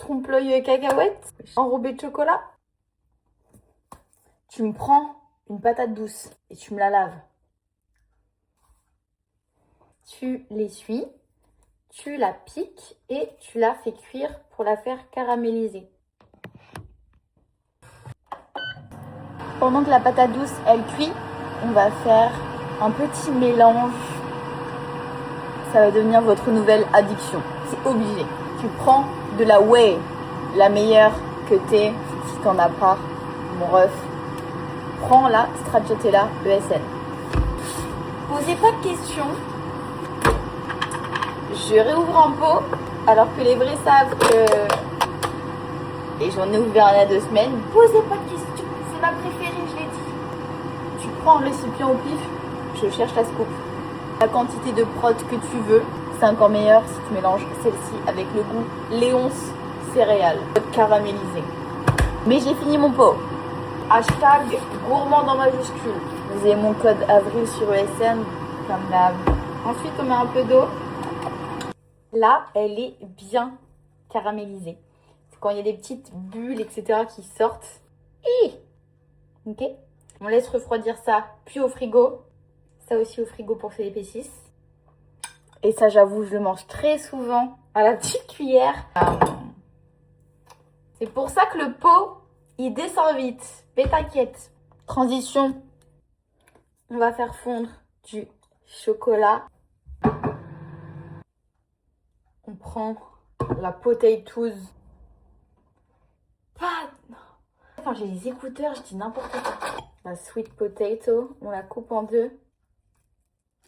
trompe-l'œil cacahuète enrobée de chocolat. Tu me prends une patate douce et tu me la laves. Tu l'essuies, tu la piques et tu la fais cuire pour la faire caraméliser. Pendant que la patate douce, elle cuit, on va faire un petit mélange. Ça va devenir votre nouvelle addiction. C'est obligé. Tu prends de la whey, la meilleure que t'aies, si t'en as pas, mon ref. Prends la Stracciatella ESN. Posez pas de questions. Je réouvre un pot, alors que les vrais savent que... Et j'en ai ouvert un il y a 2 semaines. Posez pas de questions. C'est ma préférée, je l'ai dit. Tu prends un récipient au pif, je cherche la scoop. La quantité de prot que tu veux, c'est encore meilleur si tu mélanges celle-ci avec le goût Léonce céréales caramélisé. Mais j'ai fini mon pot. Hashtag gourmand dans majuscule. Vous avez mon code avril sur ESN, comme d'hab. Ensuite, on met un peu d'eau. Là, elle est bien caramélisée. C'est quand il y a des petites bulles, etc. qui sortent. Ok. On laisse refroidir ça, puis au frigo. Ça aussi au frigo pour que ça épaississe. Et ça, j'avoue, je le mange très souvent à la petite cuillère. C'est pour ça que le pot, il descend vite. Mais t'inquiète. Transition. On va faire fondre du chocolat. On prend la potatoes. Attends, j'ai les écouteurs, je dis n'importe quoi. La sweet potato, on la coupe en 2.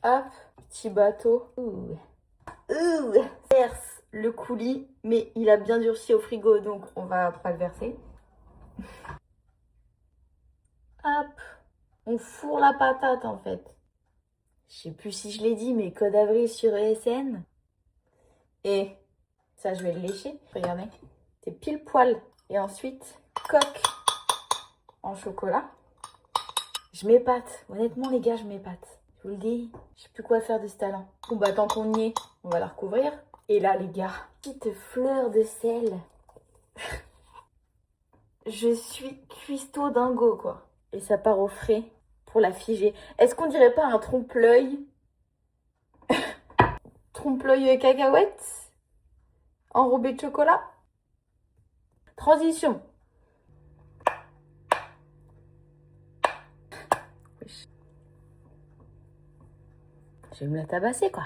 Hop, petit bateau. Verse le coulis, mais il a bien durci au frigo, donc on va pas le verser. Hop, on fourre la patate en fait. Je sais plus si je l'ai dit, mais code avril sur ESN. Et ça, je vais le lécher. Regardez, c'est pile poil. Et ensuite, coque en chocolat. Je m'épate. Honnêtement, les gars, je m'épate. Je vous le dis, je sais plus quoi faire de ce talent. Bon, bah, tant qu'on y est, on va la recouvrir. Et là, les gars, petite fleur de sel. Je suis cuistot dingo, quoi. Et ça part au frais pour la figer. Est-ce qu'on dirait pas un trompe-l'œil? Trompe-l'œil cacahuète enrobé de chocolat? Transition. Je vais me la tabasser, quoi.